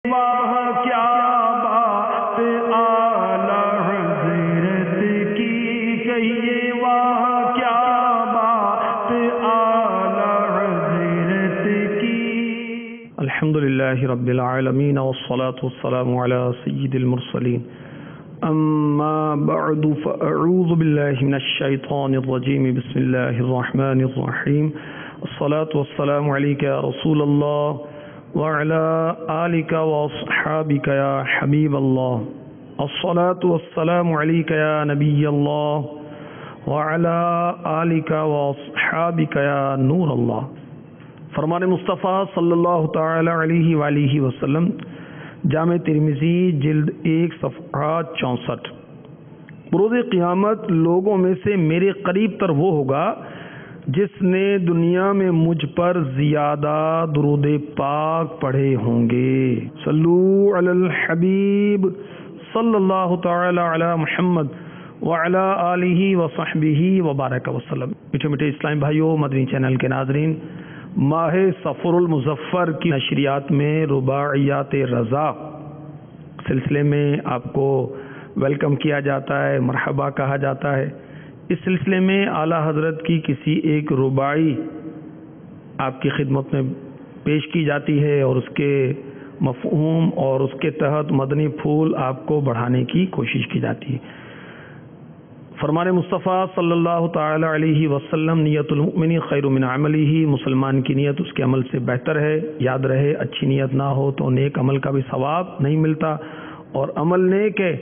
واہ کیا بات اعلی حضرت کی کہیے، واہ کیا بات اعلی حضرت کی۔ الحمدللہ رب العالمین والصلاة والسلام علی سید المرسلین، اما بعد فاعوذ باللہ من الشیطان الرجیم، بسم اللہ الرحمن الرحیم، الصلاة والسلام علیک یا رسول اللہ وعلى آلك وأصحابك يا حبيب الله، الصلاة والسلام عليك يا نبي الله وعلى آلك وأصحابك يا نور الله۔ فرمان مصطفیٰ صلی اللہ تعالی علیہ وآلہ وسلم، جامع ترمذی جلد 1 صفحہ 64۔ بروز قیامت لوگوں میں سے میرے قریب تر وہ ہوگا جس نے دنیا میں مجھ پر زیادہ درود پاک پڑھے ہوں گے۔ صلو علی الحبیب صلی اللہ تعالی علی محمد وعلی آلہ وصحبہ وبارک وسلم۔ میٹھے میٹھے اسلام بھائیوں، مدنی چینل کے ناظرین، ماہ صفر المظفر کی نشریات میں رباعیات رضا سلسلے میں آپ کو ویلکم کیا جاتا ہے، مرحبا کہا جاتا ہے۔ اس سلسلے میں اعلیٰ حضرت کی کسی ایک رباعی آپ کی خدمت میں پیش کی جاتی ہے اور اس کے مفہوم اور اس کے تحت مدنی پھول آپ کو بڑھانے کی کوشش کی جاتی ہے۔ فرمان مصطفیٰ صلی اللہ تعالی علیہ وسلم، نیت المؤمن خیر من عملہ، مسلمان کی نیت اس کے عمل سے بہتر ہے۔ یاد رہے، اچھی نیت نہ ہو تو نیک عمل کا بھی ثواب نہیں ملتا، اور عمل نیک ہے،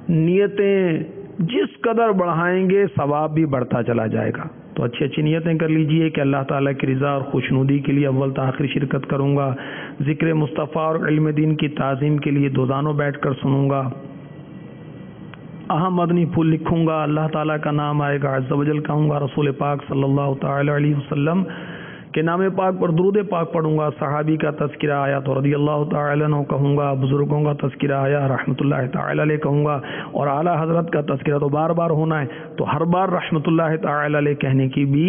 نیتیں جس قدر بڑھائیں گے ثواب بھی بڑھتا چلا جائے گا۔ تو اچھی اچھی نیتیں کر لیجئے کہ اللہ تعالیٰ کی رضا اور خوشنودی کے لیے اول تا آخر شرکت کروں گا، ذکر مصطفیٰ اور علم دین کی تعظیم کے لیے دوزانوں بیٹھ کر سنوں گا، اہم مدنی پھول لکھوں گا، اللہ تعالیٰ کا نام آئے گا، عز و جل کہوں گا، رسول پاک صلی اللہ تعالی علیہ وسلم کے نام پاک پر درود پاک پڑھوں گا، صحابی کا تذکرہ آیا تو رضی اللہ تعالی عنہ کہوں گا، بزرگوں کا تذکرہ آیا رحمۃ اللہ تعالی علیہ کہوں گا، اور اعلیٰ حضرت کا تذکرہ تو بار بار ہونا ہے، تو ہر بار رحمۃ اللہ تعالی علیہ کہنے کی بھی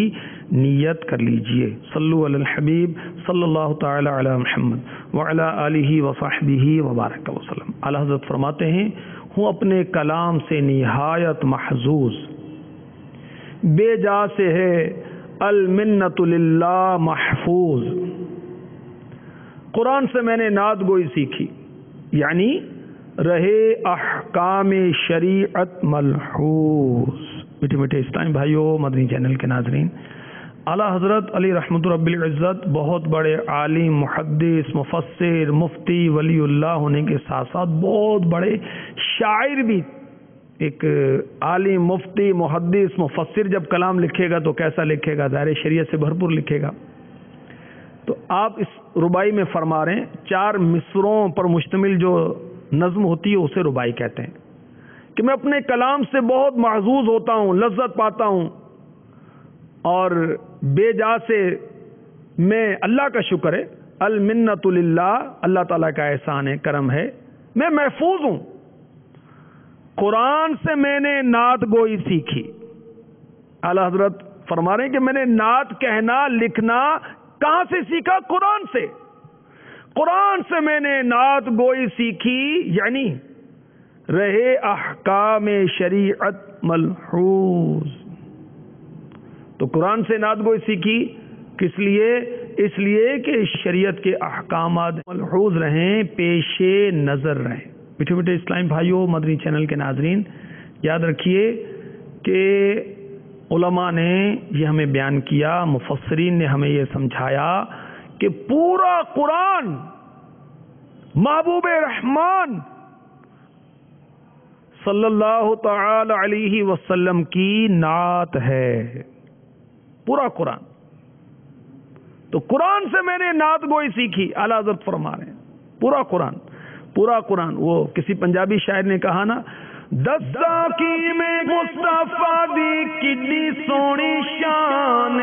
نیت کر لیجئے۔ صلو علی الحبیب صلی اللہ تعالی علی محمد وعلی آلہ وصحبہ وبارک وسلم۔ اعلیٰ حضرت فرماتے ہیں، ہوں اپنے کلام سے نہایت محظوظ، بے جا سے ہے المنت للہ محفوظ۔ قرآن سے میں نے نعت گوئی سیکھی، یعنی رہے احکام شریعت ملحوظ۔ میٹھے میٹھے اسلامی بھائیوں، مدنی چینل کے ناظرین، اعلیٰ حضرت علی رحمت رب العزت بہت بڑے عالم، محدث، مفسر، مفتی، ولی اللہ ہونے کے ساتھ ساتھ بہت بڑے شاعر بھی۔ ایک عالم، مفتی، محدث، مفسر جب کلام لکھے گا تو کیسا لکھے گا؟ ظاہر شریعت سے بھرپور لکھے گا۔ تو آپ اس ربائی میں فرما رہے ہیں، 4 مصروں پر مشتمل جو نظم ہوتی ہے اسے ربائی کہتے ہیں، کہ میں اپنے کلام سے بہت محظوظ ہوتا ہوں، لذت پاتا ہوں، اور بے جا سے میں، اللہ کا شکر ہے، المنت للہ، اللہ تعالیٰ کا احسان ہے، کرم ہے، میں محفوظ ہوں۔ قرآن سے میں نے نعت گوئی سیکھی۔ اعلیٰ حضرت فرما رہے ہیں کہ میں نے نعت کہنا، لکھنا کہاں سے سیکھا؟ قرآن سے۔ قرآن سے میں نے نعت گوئی سیکھی، یعنی رہے احکام شریعت ملحوظ۔ تو قرآن سے نعت گوئی سیکھی، کس لیے؟ اس لیے کہ شریعت کے احکامات ملحوظ رہیں، پیش نظر رہیں۔ میٹھے میٹھے اسلامی بھائیوں، مدنی چینل کے ناظرین، یاد رکھیے کہ علماء نے یہ ہمیں بیان کیا، مفسرین نے ہمیں یہ سمجھایا کہ پورا قرآن محبوب رحمان صلی اللہ تعالی علیہ وسلم کی نعت ہے، پورا قرآن۔ تو قرآن سے میں نے نعت گوئی سیکھی، اعلیٰ حضرت فرما رہے ہیں، پورا قرآن، پورا قرآن۔ وہ کسی پنجابی شاعر نے کہا نا، دساں کی میں مصطفیٰ دی کڈی سونی شان،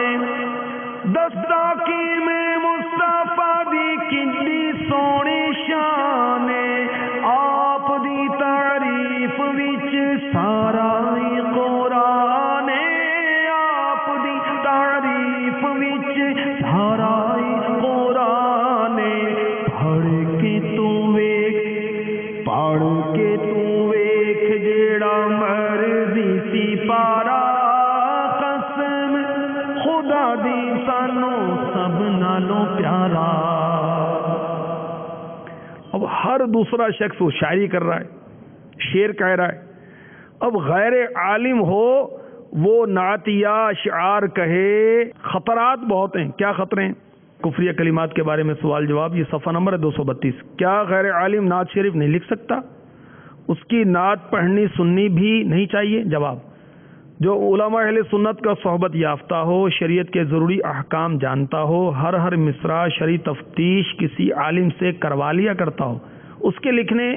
دساں کی میں مصطفیٰ دی کڈی سونی شان، آپ دی تعریف وچ سارا ہی قرآن، آپ دی تعریف وچ سارا ہی قرآن، پڑھ کے تو ہر دوسرا شخص وہ شاعری کر رہا ہے، شعر کہہ رہا ہے. اب غیر عالم ہو وہ نعتیہ اشعار کہے. خطرات بہت ہیں. کیا خطرے ہیں؟ کفریہ کلمات کے بارے میں سوال جواب. یہ صفحہ نمبر ہے 232. کیا غیر عالم نعت شریف نہیں لکھ سکتا؟ اس کی نعت پڑھنی سننی بھی نہیں چاہیے؟ جواب: جو علماء اہل سنت کا صحبت یافتہ ہو، شریعت کے ضروری احکام جانتا ہو، ہر مصرع شرعی تفتیش کسی عالم سے کروا لیا کرتا ہو، اس کے لکھنے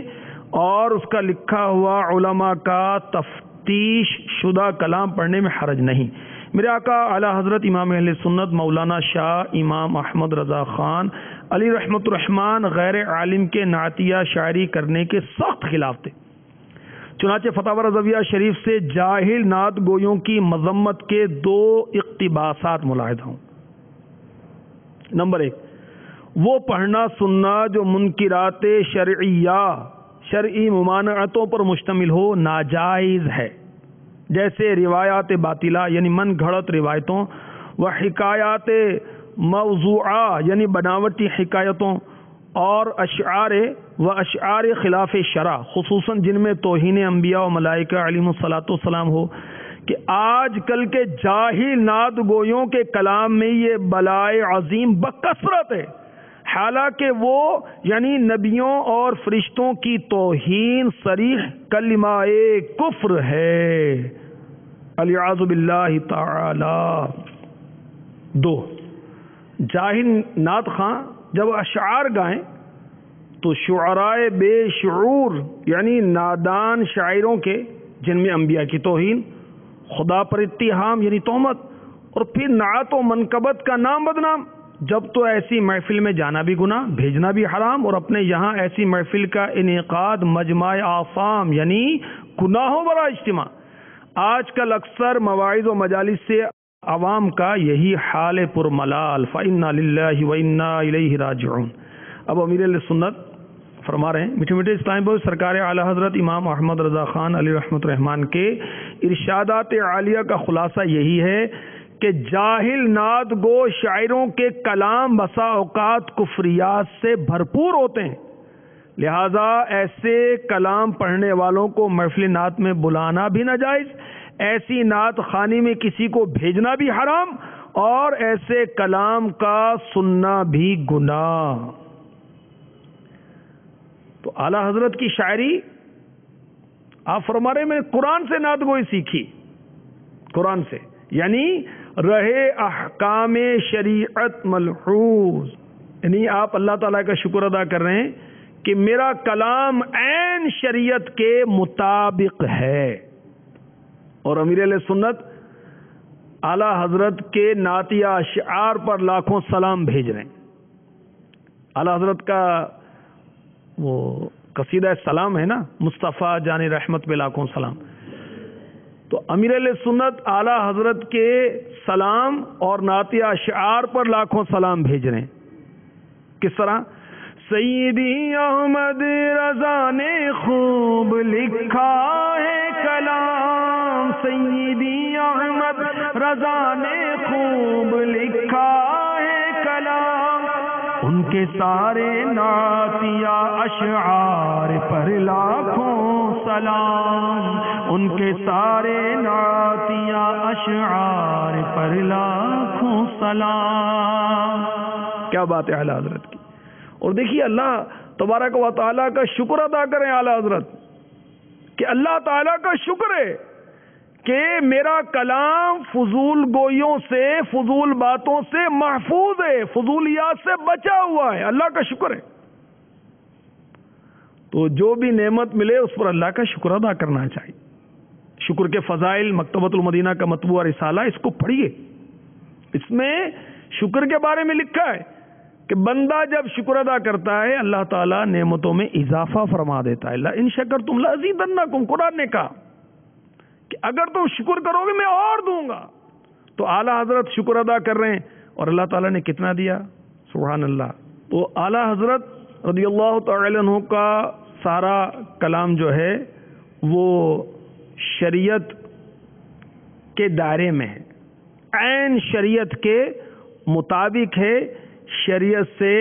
اور اس کا لکھا ہوا علماء کا تفتیش شدہ کلام پڑھنے میں حرج نہیں. میرے آقا اعلی حضرت امام اہل سنت مولانا شاہ امام احمد رضا خان علی رحمت الرحمان غیر عالم کے نعتیہ شاعری کرنے کے سخت خلاف تھے. چنانچہ فتاوی رضویہ شریف سے جاہل نعت گویوں کی مذمت کے 2 اقتباسات ملاحظہ ہوں. نمبر 1، وہ پڑھنا سننا جو منکرات شرعیہ شرعی ممانعتوں پر مشتمل ہو ناجائز ہے، جیسے روایات باطلہ یعنی من گھڑت روایتوں، و حکایات موضوعہ یعنی بناوٹی حکایتوں، اور اشعار خلاف شرع خصوصاً جن میں توہین انبیاء و ملائکہ علیہم الصلاۃ والسلام ہو. کہ آج کل کے جاہل نعت گویوں کے کلام میں یہ بلائے عظیم بکثرت ہے، حالانکہ وہ یعنی نبیوں اور فرشتوں کی توہین صریح کلمہ کفر ہے، والعیاذ باللہ تعالی. 2، جاہل نعت خواں جب اشعار گائیں تو شعراء بے شعور یعنی نادان شاعروں کے جن میں انبیاء کی توہین، خدا پر اتہام یعنی تہمت، اور پھر نعت و منقبت کا نام بدنام. جب تو ایسی محفل میں جانا بھی گناہ، بھیجنا بھی حرام، اور اپنے یہاں ایسی محفل کا انعقاد مجمع آثام یعنی گناہوں برا اجتماع. آج کل اکثر مواعظ و مجالس سے عوام کا یہی حال پرملال. فإنا للہ وإنا الیہ راجعون. اب امیر علیہ سنت فرما رہے ہیں، میٹھے میٹھے اسلام بھائی، سرکار اعلی حضرت امام احمد رضا خان علی رحمت الرحمان کے ارشادات عالیہ کا خلاصہ یہی ہے کہ جاہل نعت گو شاعروں کے کلام بسا اوقات کفریات سے بھرپور ہوتے ہیں، لہذا ایسے کلام پڑھنے والوں کو محفل نعت میں بلانا بھی ناجائز، ایسی نعت خوانی میں کسی کو بھیجنا بھی حرام، اور ایسے کلام کا سننا بھی گناہ. تو اعلی حضرت کی شاعری آپ فرما رہے میں قرآن سے نعت گوئی سیکھی، قرآن سے، یعنی رہے احکام شریعت ملحوظ، یعنی آپ اللہ تعالیٰ کا شکر ادا کر رہے ہیں کہ میرا کلام عین شریعت کے مطابق ہے. اور امیر علیہ سنت اعلی حضرت کے نعتیہ اشعار پر لاکھوں سلام بھیج رہے ہیں. اعلی حضرت کا وہ قصیدہ سلام ہے نا، مصطفیٰ جان رحمت پہ لاکھوں سلام. تو امیر علیہ سنت اعلی حضرت کے سلام اور نعتیہ اشعار پر لاکھوں سلام بھیج رہے ہیں. کس طرح؟ سیدی احمد رضا نے خوب لکھا ہے کلام، سیدی احمد رضا نے خوب لکھا ہے کلام، ان کے سارے نعتیہ اشعار پر لاکھوں سلام، ان کے سارے نعتیہ اشعار پر لاکھوں سلام. کیا بات ہے اعلی حضرت کی. اور دیکھیے اللہ تبارک و تعالیٰ کا شکر ادا کریں اعلی حضرت کہ اللہ تعالیٰ کا شکر ہے کہ میرا کلام فضول گوئیوں سے، فضول باتوں سے محفوظ ہے، فضولیات سے بچا ہوا ہے. اللہ کا شکر ہے. تو جو بھی نعمت ملے اس پر اللہ کا شکر ادا کرنا چاہیے. شکر کے فضائل مکتبۃ المدینہ کا مطبوعہ رسالہ، اس کو پڑھیے. اس میں شکر کے بارے میں لکھا ہے کہ بندہ جب شکر ادا کرتا ہے اللہ تعالیٰ نعمتوں میں اضافہ فرما دیتا ہے. ان شکرتم لازیدنکم، قرآن نے کہا کہ اگر تم شکر کرو گے میں اور دوں گا. تو اعلیٰ حضرت شکر ادا کر رہے ہیں اور اللہ تعالیٰ نے کتنا دیا، سبحان اللہ. تو اعلیٰ حضرت رضی اللہ تعالی عنہ کا سارا کلام جو ہے وہ شریعت کے دائرے میں ہے، عین شریعت کے مطابق ہے، شریعت سے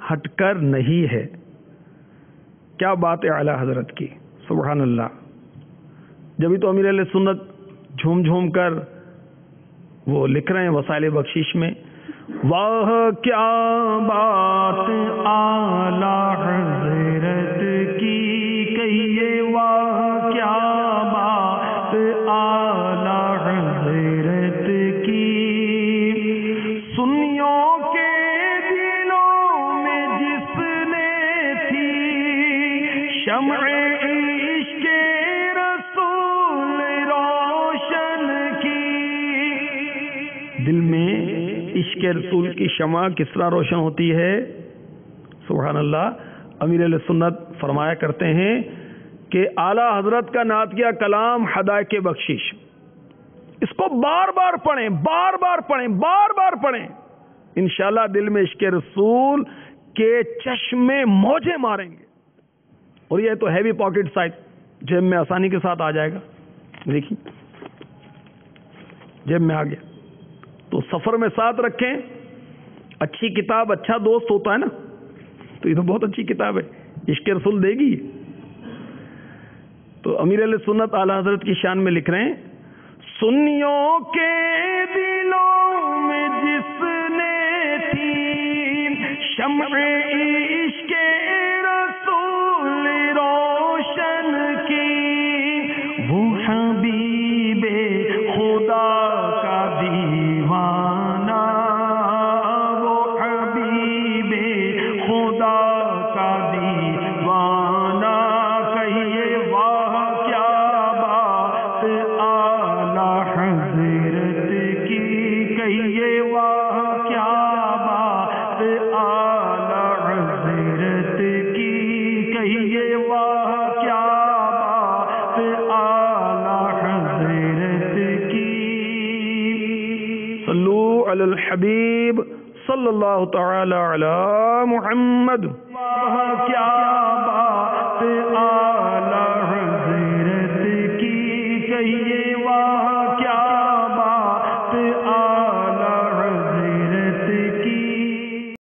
ہٹ کر نہیں ہے. کیا بات ہے اعلیٰ حضرت کی، سبحان اللہ. جبھی تو امیر علیہ سنت جھوم جھوم کر وہ لکھ رہے ہیں وسائل بخشش میں، واہ کیا بات اعلیٰ حضرت کی کہیے، واہ کیا بات اعلیٰ حضرت کی، سنیوں کے دلوں میں جس نے تھی شمع عشق رسول روشن کی. دل میں عشق رسول کی شمع کس طرح روشن ہوتی ہے، سبحان اللہ. امیر علیہ سنت فرمایا کرتے ہیں کہ اعلیٰ حضرت کا نعتیہ کلام حدائق بخشش، اس کو بار بار پڑھیں، بار بار پڑھیں، بار بار پڑھیں، انشاءاللہ دل میں عشق رسول کے چشمے موجیں ماریں گے. اور یہ تو ہیوی پاکٹ سائز، جیب میں آسانی کے ساتھ آ جائے گا. دیکھیں جیب میں آ گیا تو سفر میں ساتھ رکھیں. اچھی کتاب اچھا دوست ہوتا ہے نا، تو یہ تو بہت اچھی کتاب ہے، عشق رسول دے گی. تو امیر علیہ سنت اعلیٰ حضرت کی شان میں لکھ رہے ہیں، سنیوں کے دلوں میں جس نے تھی شمع عشق رسول روشن کی، وہ حبیب خدا کا دیوانہ، وہ حبیب خدا کا دیوانہ، کہیے واہ کیا بات اعلیٰ حضرت کی، کہیے واہ کیا بات اعلیٰ حضرت کی، کہیے واہ کیا بات اعلیٰ حضرت کی. صلو علی الحبیب صلی اللہ تعالی علی محمد. واہ کیا